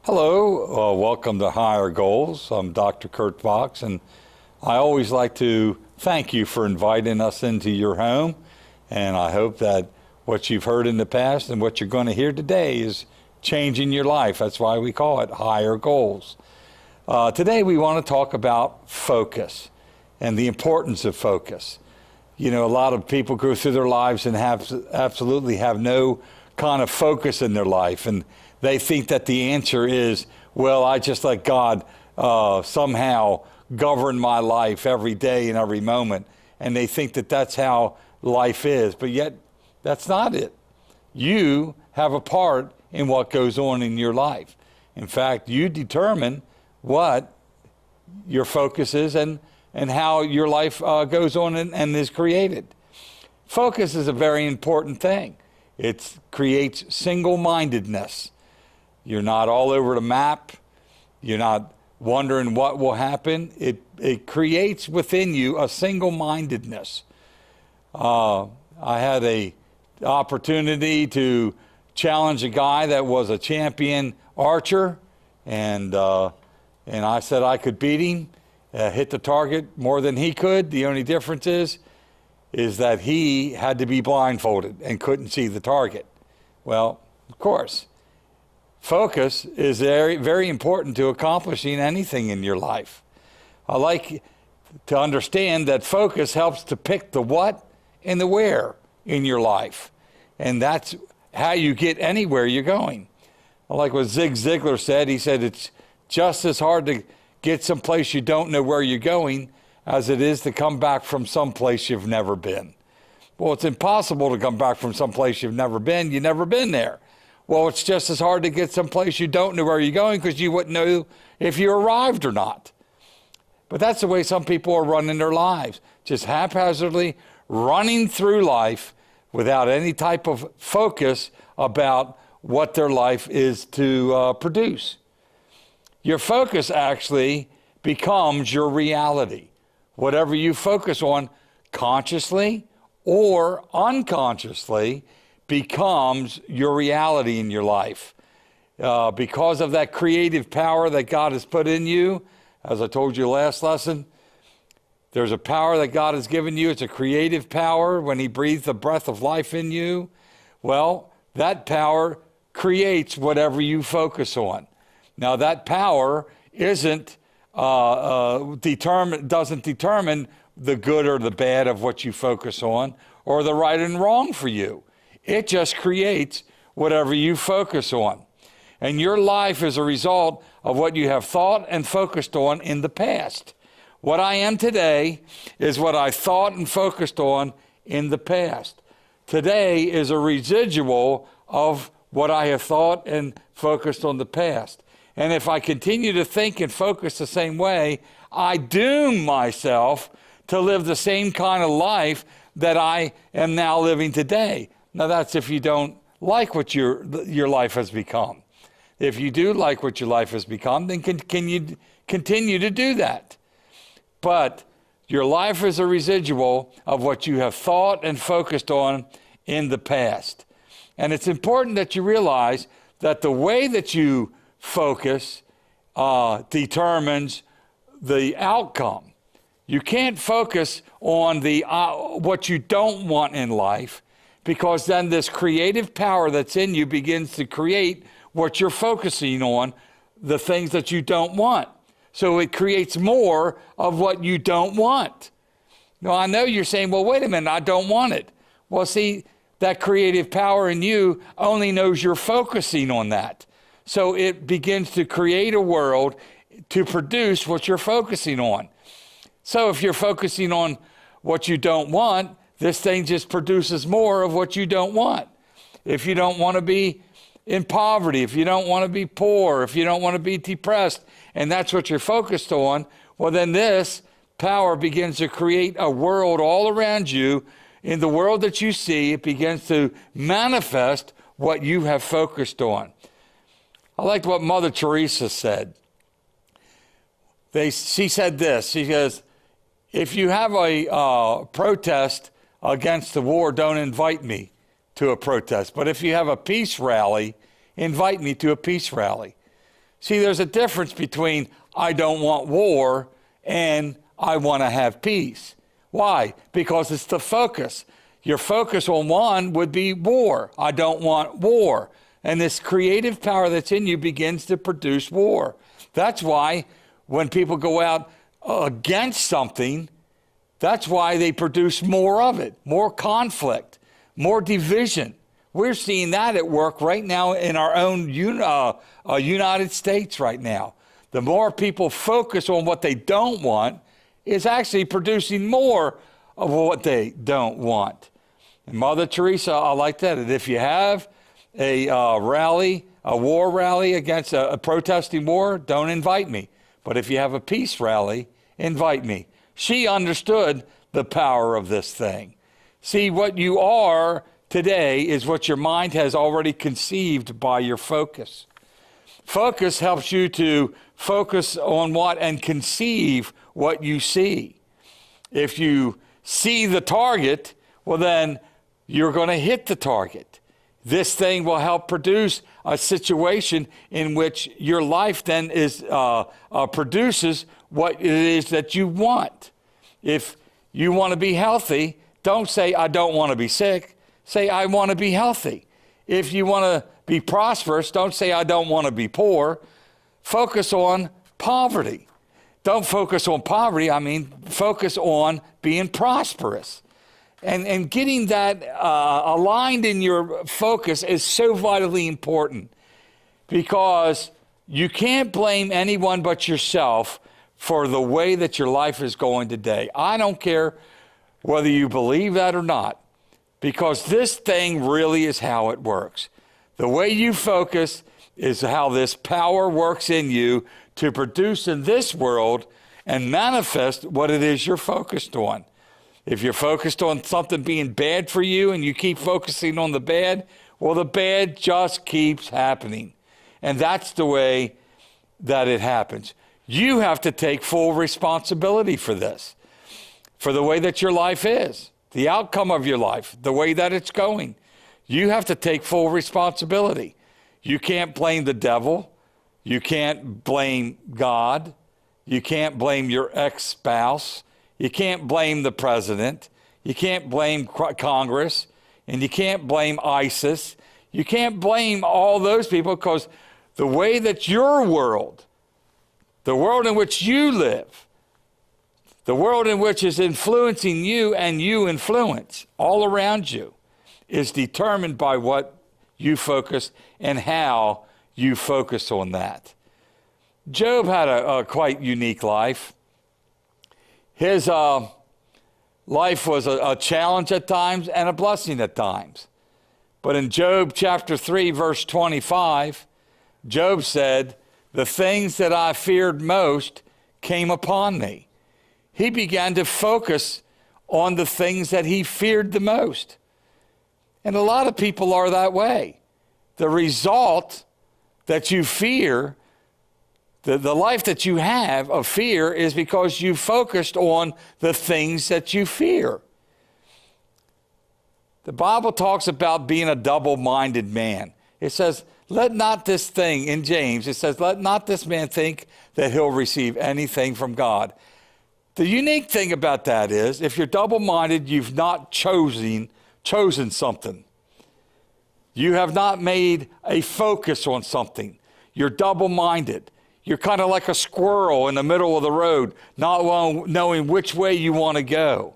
Hello, welcome to Higher Goals. I'm Dr. Kurt Fox, and I always like to thank you for inviting us into your home. And I hope that what you've heard in the past and what you're going to hear today is changing your life. That's why we call it Higher Goals. Today we want to talk about focus and the importance of focus. You know, a lot of people go through their lives and absolutely have no kind of focus in their life, and they think that the answer is, well, I just let God somehow govern my life every day and every moment, and they think that that's how life is, but yet that's not it. You have a part in what goes on in your life. In fact, you determine what your focus is and how your life goes on and is created. Focus is a very important thing. It creates single-mindedness. You're not all over the map. You're not wondering what will happen. It creates within you a single-mindedness. I had an opportunity to challenge a guy that was a champion archer, and I said I could beat him, hit the target more than he could. The only difference is that he had to be blindfolded and couldn't see the target. Well, of course, focus is very, very important to accomplishing anything in your life. I like to understand that focus helps to pick the what and the where in your life. And that's how you get anywhere you're going. I like what Zig Ziglar said. He said, it's just as hard to get someplace you don't know where you're going as it is to come back from someplace you've never been. Well, it's impossible to come back from someplace you've never been. You've never been there. Well, it's just as hard to get someplace you don't know where you're going because you wouldn't know if you arrived or not. But that's the way some people are running their lives, just haphazardly running through life without any type of focus about what their life is to produce. Your focus actually becomes your reality. Whatever you focus on consciously or unconsciously becomes your reality in your life. Because of that creative power that God has put in you, as I told you last lesson, there's a power that God has given you. It's a creative power when He breathed the breath of life in you. Well, that power creates whatever you focus on. Now, that power doesn't determine the good or the bad of what you focus on or the right and wrong for you. It just creates whatever you focus on. And your life is a result of what you have thought and focused on in the past. What I am today is what I thought and focused on in the past. Today is a residual of what I have thought and focused on the past. And if I continue to think and focus the same way, I doom myself to live the same kind of life that I am now living today. Now, that's if you don't like what your life has become. If you do like what your life has become, then can you continue to do that? But your life is a residual of what you have thought and focused on in the past. And it's important that you realize that the way that you focus determines the outcome. You can't focus on what you don't want in life, because then this creative power that's in you begins to create what you're focusing on, the things that you don't want. So it creates more of what you don't want. Now, I know you're saying, well, wait a minute, I don't want it. Well, see, that creative power in you only knows you're focusing on that. So it begins to create a world to produce what you're focusing on. So if you're focusing on what you don't want, this thing just produces more of what you don't want. If you don't want to be in poverty, if you don't want to be poor, if you don't want to be depressed, and that's what you're focused on, well, then this power begins to create a world all around you. In the world that you see, it begins to manifest what you have focused on. I liked what Mother Teresa said. She said this. She goes, if you have a protest against the war, don't invite me to a protest. But if you have a peace rally, invite me to a peace rally. See, there's a difference between I don't want war and I want to have peace. Why? Because it's the focus. Your focus on one would be war. I don't want war. And this creative power that's in you begins to produce war. That's why when people go out against something, that's why they produce more of it, more conflict, more division. We're seeing that at work right now in our own United States right now. The more people focus on what they don't want is actually producing more of what they don't want. And Mother Teresa, I like that. And if you have a rally, a war rally against a protesting war, don't invite me. But if you have a peace rally, invite me. She understood the power of this thing. See, what you are today is what your mind has already conceived by your focus. Focus helps you to focus on what and conceive what you see. If you see the target, well then you're going to hit the target. This thing will help produce a situation in which your life then is produces what it is that you want. If you want to be healthy, don't say, I don't want to be sick. Say, I want to be healthy. If you want to be prosperous, don't say, I don't want to be poor. Focus on poverty. Don't focus on poverty. Focus on being prosperous. And getting that aligned in your focus is so vitally important, because you can't blame anyone but yourself for the way that your life is going today. I don't care whether you believe that or not, because this thing really is how it works. The way you focus is how this power works in you to produce in this world and manifest what it is you're focused on. If you're focused on something being bad for you and you keep focusing on the bad, well, the bad just keeps happening. And that's the way that it happens. You have to take full responsibility for this, for the way that your life is, the outcome of your life, the way that it's going. You have to take full responsibility. You can't blame the devil. You can't blame God. You can't blame your ex-spouse. You can't blame the president. You can't blame Congress. And you can't blame ISIS. You can't blame all those people, because the way that your world, the world in which you live, the world in which is influencing you and you influence all around you, is determined by what you focus and how you focus on that. Job had a quite unique life. His life was a challenge at times and a blessing at times. But in Job chapter 3, verse 25, Job said, the things that I feared most came upon me. He began to focus on the things that he feared the most. And a lot of people are that way. The result that you fear, the life that you have of fear, is because you focused on the things that you fear. The Bible talks about being a double-minded man. It says, let not this thing, in James, it says, let not this man think that he'll receive anything from God. The unique thing about that is, if you're double-minded, you've not chosen something. You have not made a focus on something. You're double-minded. You're kind of like a squirrel in the middle of the road, not knowing which way you want to go.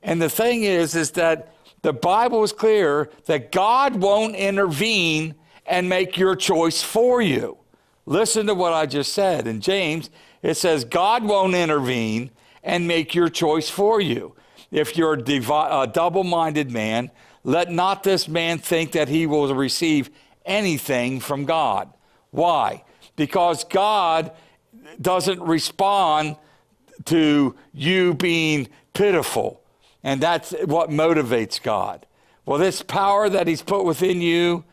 And the thing is that the Bible is clear that God won't intervene and make your choice for you. Listen to what I just said. In James, it says God won't intervene and make your choice for you. If you're a double-minded man, let not this man think that he will receive anything from God. Why? Because God doesn't respond to you being pitiful. And that's what motivates God. Well, this power that he's put within you,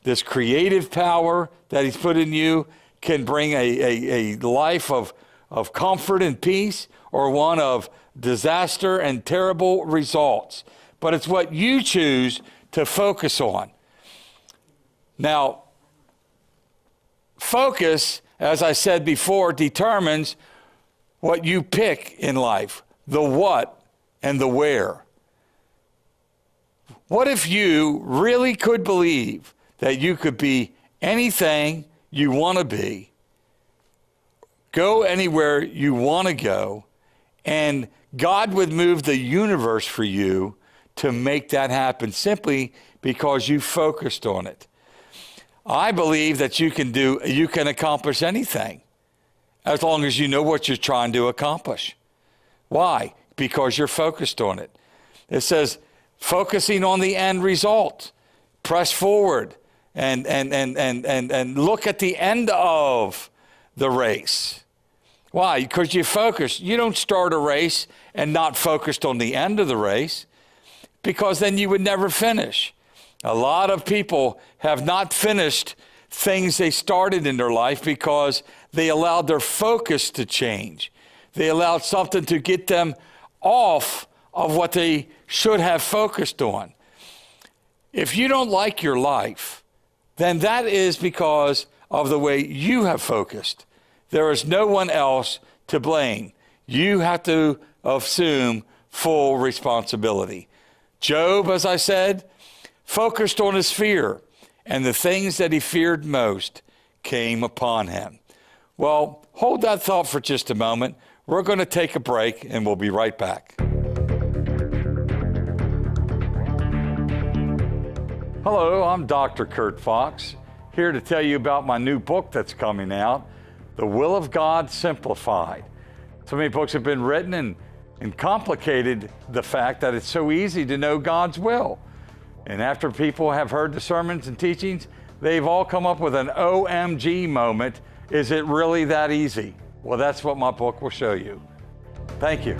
this creative power that he's put in you, can bring a life of comfort and peace, or one of disaster and terrible results. But it's what you choose to focus on. Now, focus as I said before, determines what you pick in life, the what and the where. What if you really could believe that you could be anything you want to be, go anywhere you want to go, and God would move the universe for you to make that happen simply because you focused on it? I believe that you can accomplish anything as long as you know what you're trying to accomplish. Why? Because you're focused on it. It says, focusing on the end result. Press forward and look at the end of the race. Why? Because you focus. You don't start a race and not focused on the end of the race, because then you would never finish. A lot of people have not finished things they started in their life because they allowed their focus to change. They allowed something to get them off of what they should have focused on. If you don't like your life, then that is because of the way you have focused. There is no one else to blame. You have to assume full responsibility. Job, as I said, focused on his fear, and the things that he feared most came upon him. Well, hold that thought for just a moment. We're going to take a break, and we'll be right back. Hello, I'm Dr. Kurt Fox, here to tell you about my new book that's coming out, The Will of God Simplified. So many books have been written and complicated the fact that it's so easy to know God's will. And after people have heard the sermons and teachings, they've all come up with an OMG moment. Is it really that easy? Well, that's what my book will show you. Thank you.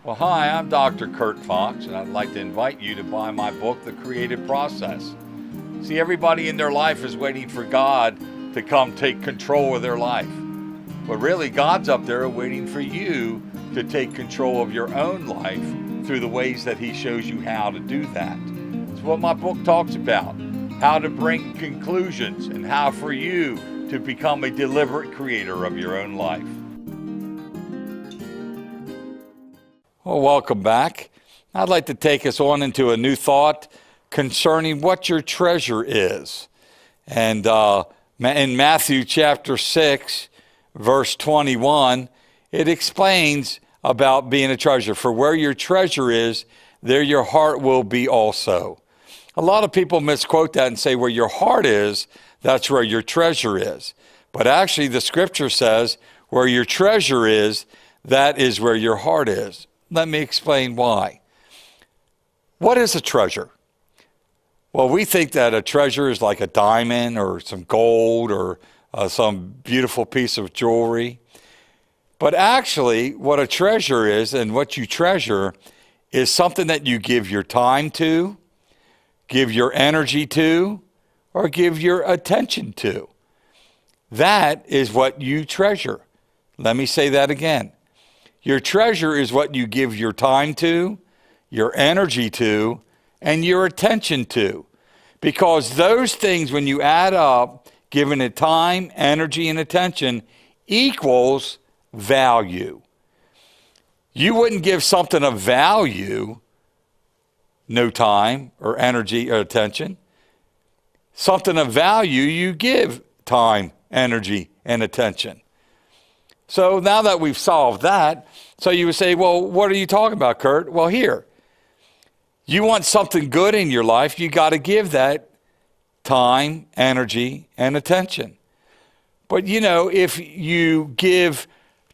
Well, hi, I'm Dr. Kurt Fox, and I'd like to invite you to buy my book, The Creative Process. See, everybody in their life is waiting for God to come take control of their life. But really, God's up there waiting for you to take control of your own life through the ways that He shows you how to do that. It's what my book talks about, how to bring conclusions and how for you to become a deliberate creator of your own life. Well, welcome back. I'd like to take us on into a new thought concerning what your treasure is. And in Matthew chapter 6, verse 21, it explains about being a treasure. For where your treasure is, there your heart will be also. A lot of people misquote that and say where your heart is, that's where your treasure is. But actually the scripture says where your treasure is, that is where your heart is. Let me explain why. What is a treasure? Well, we think that a treasure is like a diamond or some gold or some beautiful piece of jewelry. But actually, what a treasure is and what you treasure is something that you give your time to, give your energy to, or give your attention to. That is what you treasure. Let me say that again. Your treasure is what you give your time to, your energy to, and your attention to. Because those things, when you add up, giving it time, energy, and attention, equals value. You wouldn't give something of value no time or energy or attention. Something of value, you give time, energy, and attention. So now that we've solved that, so you would say, well, what are you talking about, Kurt? Well, here, you want something good in your life, you got to give that time, energy, and attention. But you know, if you give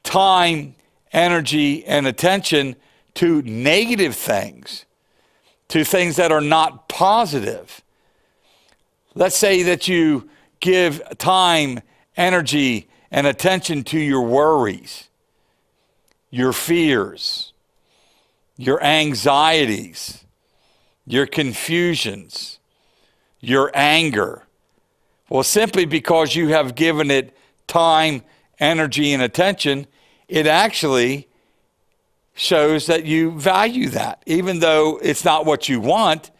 time, energy, and attention to negative things, to things that are not positive, let's say that you give time, energy and attention to your worries, your fears, your anxieties, your confusions, your anger? Well, simply because you have given it time, energy, and attention, it actually shows that you value that, even though it's not what you want.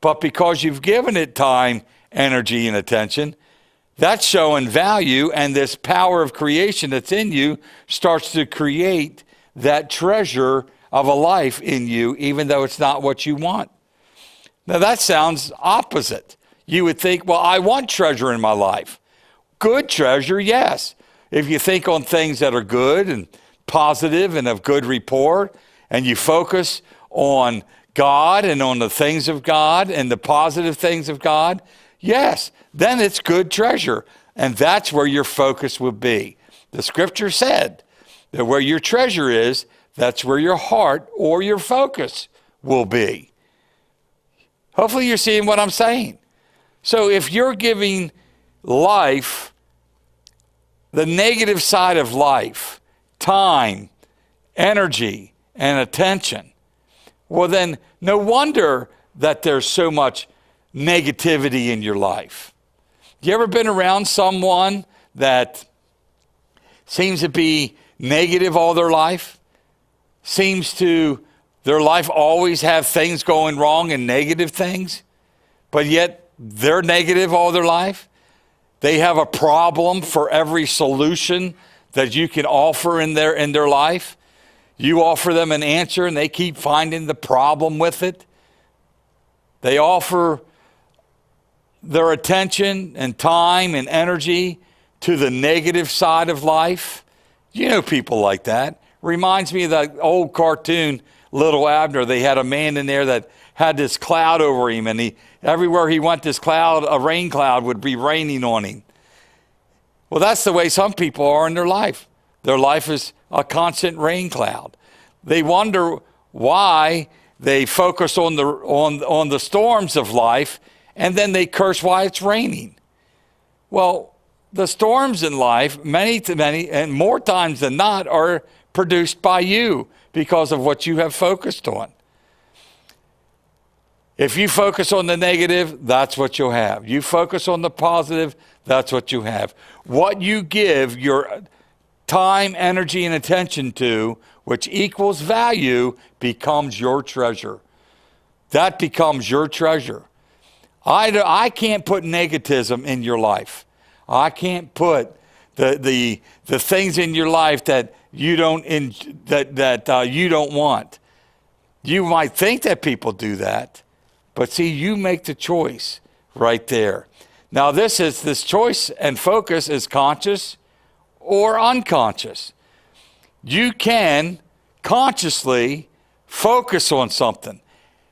But because you've given it time, energy, and attention, that's showing value, and this power of creation that's in you starts to create that treasure of a life in you, even though it's not what you want. Now that sounds opposite. You would think, well, I want treasure in my life. Good treasure, yes. If you think on things that are good and positive and of good report, and you focus on God and on the things of God and the positive things of God, yes, then it's good treasure. And that's where your focus would be. The scripture said that where your treasure is, that's where your heart or your focus will be. Hopefully you're seeing what I'm saying. So if you're giving life, the negative side of life, time, energy, and attention, well then no wonder that there's so much negativity in your life. You ever been around someone that seems to be negative all their life? Seems to their life always have things going wrong and negative things, but yet they're negative all their life? They have a problem for every solution that you can offer in their life. You offer them an answer and they keep finding the problem with it. They offer their attention and time and energy to the negative side of life. You know people like that. Reminds me of that old cartoon, Little Abner. They had a man in there that had this cloud over him, and everywhere he went, this cloud, a rain cloud, would be raining on him. Well, that's the way some people are in their life. Their life is a constant rain cloud. They wonder why they focus on the storms of life, and then they curse why it's raining. Well, the storms in life, many and more times than not, are produced by you because of what you have focused on. If you focus on the negative, that's what you'll have. You focus on the positive, that's what you have. What you give your time, energy, and attention to, which equals value, becomes your treasure. That becomes your treasure. I can't put negativism in your life. I can't put the things in your life that you don't you don't want. You might think that people do that, but see, you make the choice right there. Now, this choice and focus is conscious or unconscious. You can consciously focus on something.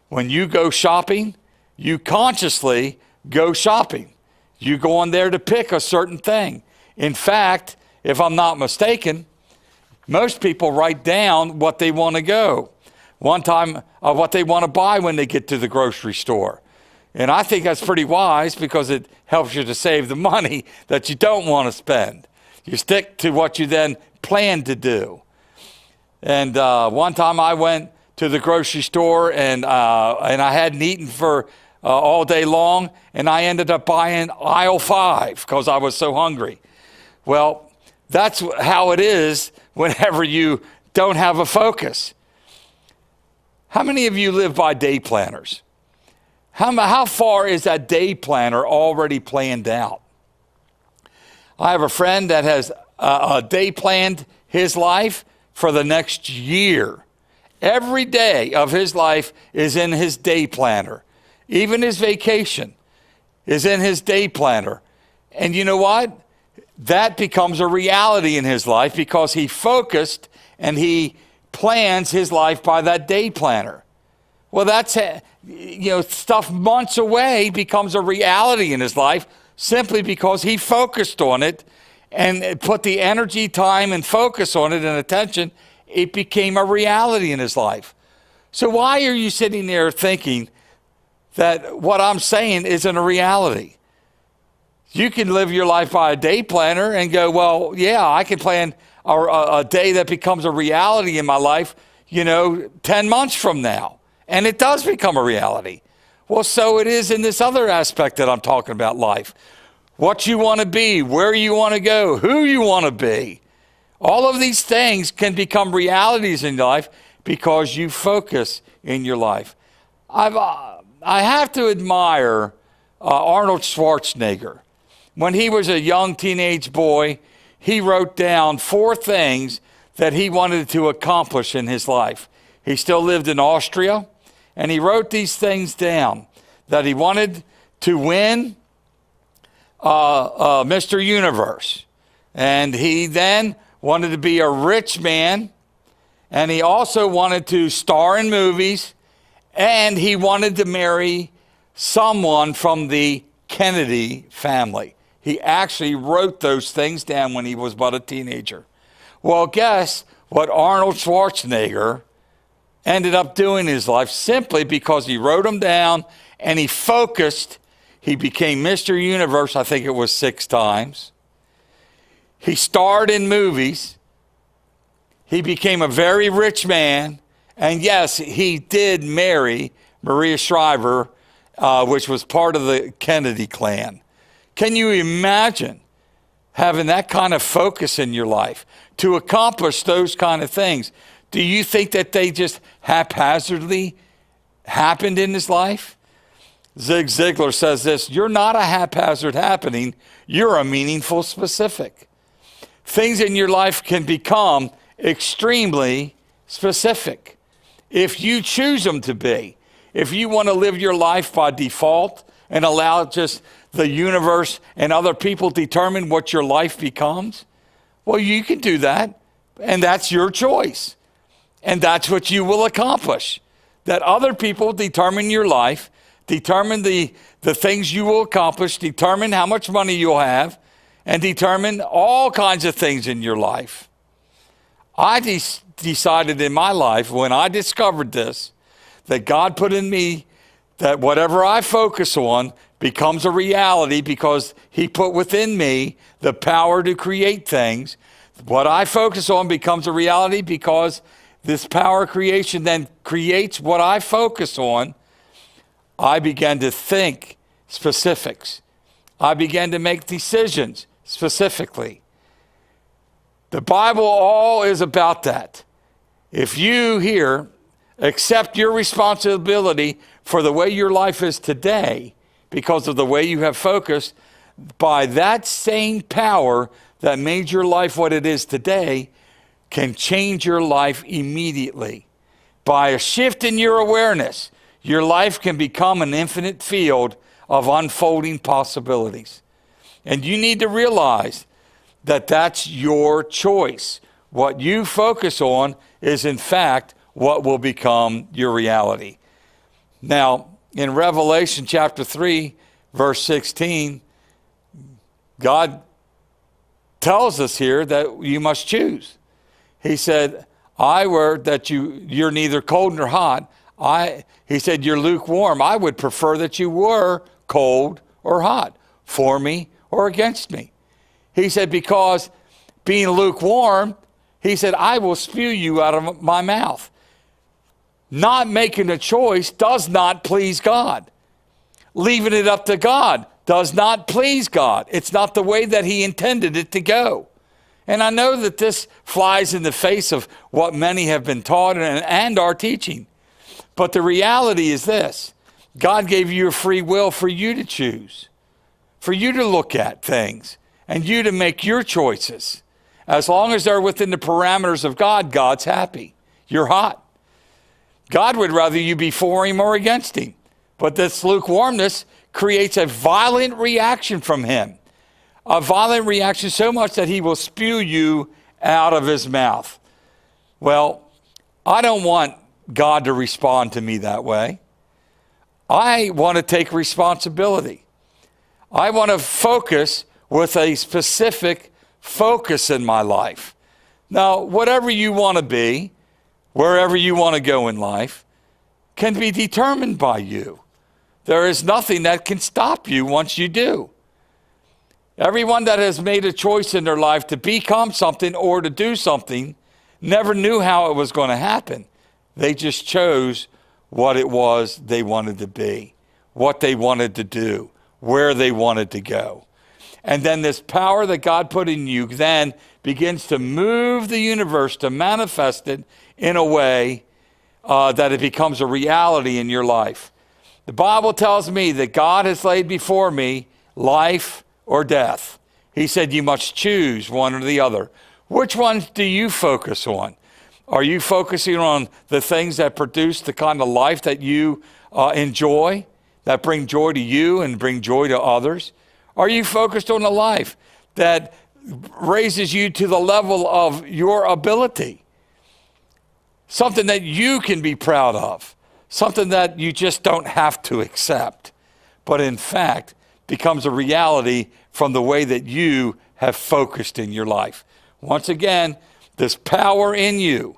When you go shopping, you consciously go shopping. You go on there to pick a certain thing. In fact, if I'm not mistaken, most people write down what they want to go. One time, what they want to buy when they get to the grocery store. And I think that's pretty wise because it helps you to save the money that you don't want to spend. You stick to what you then plan to do. And one time I went to the grocery store and I hadn't eaten for all day long, and I ended up buying aisle 5 because I was so hungry. Well, that's how it is whenever you don't have a focus. How many of you live by day planners? How far is that day planner already planned out? I have a friend that has a day planned his life for the next year. Every day of his life is in his day planner. Even his vacation is in his day planner. And you know what? That becomes a reality in his life because he focused and he plans his life by that day planner. Well, that's, stuff months away becomes a reality in his life simply because he focused on it and put the energy, time, and focus on it and attention. It became a reality in his life. So why are you sitting there thinking that what I'm saying isn't a reality? You can live your life by a day planner and go, well, yeah, I can plan a day that becomes a reality in my life, 10 months from now. And it does become a reality. Well, so it is in this other aspect that I'm talking about life. What you want to be, where you want to go, who you want to be. All of these things can become realities in your life because you focus in your life. I have to admire Arnold Schwarzenegger. When he was a young teenage boy, he wrote down 4 things that he wanted to accomplish in his life. He still lived in Austria, and he wrote these things down, that he wanted to win Mr. Universe. And he then wanted to be a rich man, and he also wanted to star in movies, and he wanted to marry someone from the Kennedy family. He actually wrote those things down when he was but a teenager. Well, guess what Arnold Schwarzenegger ended up doing in his life? Simply because he wrote them down and he focused. He became Mr. Universe, I think it was 6 times. He starred in movies. He became a very rich man. And yes, he did marry Maria Shriver, which was part of the Kennedy clan. Can you imagine having that kind of focus in your life to accomplish those kind of things? Do you think that they just haphazardly happened in his life? Zig Ziglar says this: you're not a haphazard happening, you're a meaningful specific. Things in your life can become extremely specific if you choose them to be. If you want to live your life by default and allow just the universe and other people determine what your life becomes, well, you can do that, and that's your choice. And that's what you will accomplish. That other people determine your life, determine the things you will accomplish, determine how much money you'll have, and determine all kinds of things in your life. I decided in my life, when I discovered this, that God put in me that whatever I focus on becomes a reality because he put within me the power to create things. What I focus on becomes a reality because this power creation then creates what I focus on. I began to think specifics. I began to make decisions specifically. The Bible all is about that. If you here accept your responsibility for the way your life is today because of the way you have focused, by that same power that made your life what it is today, can change your life immediately. By a shift in your awareness, your life can become an infinite field of unfolding possibilities. And you need to realize that that's your choice. What you focus on is, in fact, what will become your reality. Now, in Revelation chapter 3, verse 16, God tells us here that you must choose. He said, I were that you're neither cold nor hot. He said, you're lukewarm. I would prefer that you were cold or hot, for me or against me. He said, because being lukewarm, he said, I will spew you out of my mouth. Not making a choice does not please God. Leaving it up to God does not please God. It's not the way that he intended it to go. And I know that this flies in the face of what many have been taught and are teaching. But the reality is this: God gave you a free will for you to choose, for you to look at things, and you to make your choices. As long as they're within the parameters of God, God's happy. You're hot. God would rather you be for him or against him. But this lukewarmness creates a violent reaction from him. A violent reaction so much that he will spew you out of his mouth. Well, I don't want God to respond to me that way. I want to take responsibility. I want to focus with a specific focus in my life. Now, whatever you want to be, wherever you want to go in life, can be determined by you. There is nothing that can stop you once you do. Everyone that has made a choice in their life to become something or to do something never knew how it was going to happen. They just chose what it was they wanted to be, what they wanted to do, where they wanted to go. And then this power that God put in you then begins to move the universe to manifest it in a way that it becomes a reality in your life. The Bible tells me that God has laid before me life or death. He said you must choose one or the other. Which ones do you focus on? Are you focusing on the things that produce the kind of life that you enjoy, that bring joy to you and bring joy to others? Are you focused on a life that raises you to the level of your ability? Something that you can be proud of, something that you just don't have to accept, but in fact becomes a reality from the way that you have focused in your life. Once again, this power in you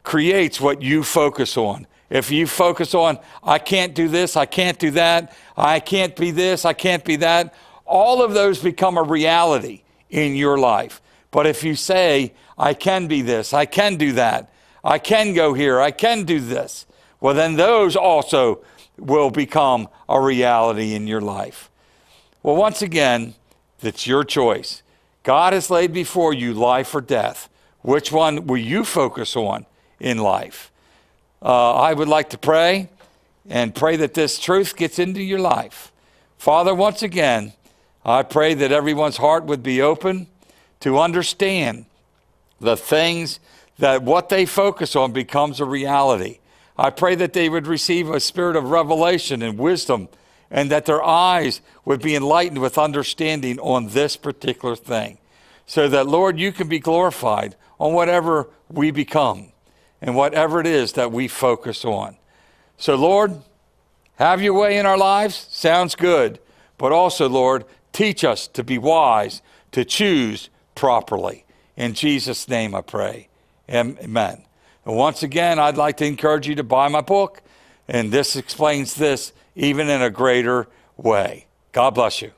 creates what you focus on. If you focus on, I can't do this, I can't do that, I can't be this, I can't be that, all of those become a reality in your life. But if you say, I can be this, I can do that, I can go here, I can do this, well, then those also will become a reality in your life. Well, once again, it's your choice. God has laid before you life or death. Which one will you focus on in life? I would like to pray and pray that this truth gets into your life. Father, once again, I pray that everyone's heart would be open to understand the things that what they focus on becomes a reality. I pray that they would receive a spirit of revelation and wisdom, and that their eyes would be enlightened with understanding on this particular thing. So that, Lord, you can be glorified on whatever we become and whatever it is that we focus on. So, Lord, have your way in our lives. Sounds good. But also, Lord, teach us to be wise, to choose properly. In Jesus' name I pray. Amen. And once again, I'd like to encourage you to buy my book. And this explains this even in a greater way. God bless you.